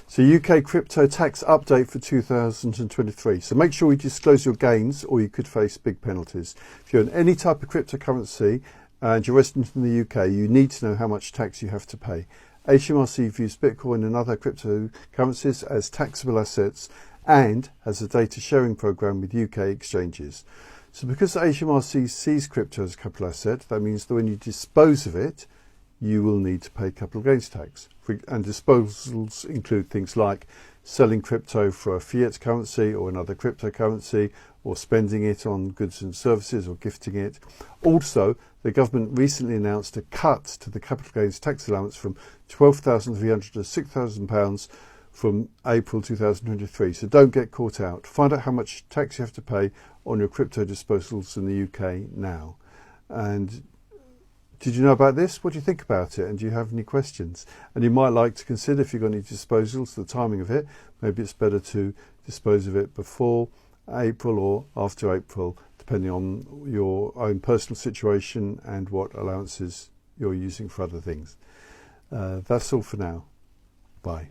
So UK crypto tax update for 2023. So make sure you disclose your gains or you could face big penalties. If you own any type of cryptocurrency and you're resident in the UK, you need to know how much tax you have to pay. HMRC views Bitcoin and other cryptocurrencies as taxable assets and has a data sharing program with UK exchanges. So because HMRC sees crypto as a capital asset, that means that when you dispose of it, you will need to pay capital gains tax. And disposals include things like selling crypto for a fiat currency or another cryptocurrency, or spending it on goods and services or gifting it. Also, the government recently announced a cut to the capital gains tax allowance from £12,300 to £6,000 from April 2023. So don't get caught out. Find out how much tax you have to pay on your crypto disposals in the UK now. And did you know about this? What do you think about it? And do you have any questions? And you might like to consider, if you've got any disposals, the timing of it. Maybe it's better to dispose of it before April or after April, depending on your own personal situation and what allowances you're using for other things. That's all for now. Bye.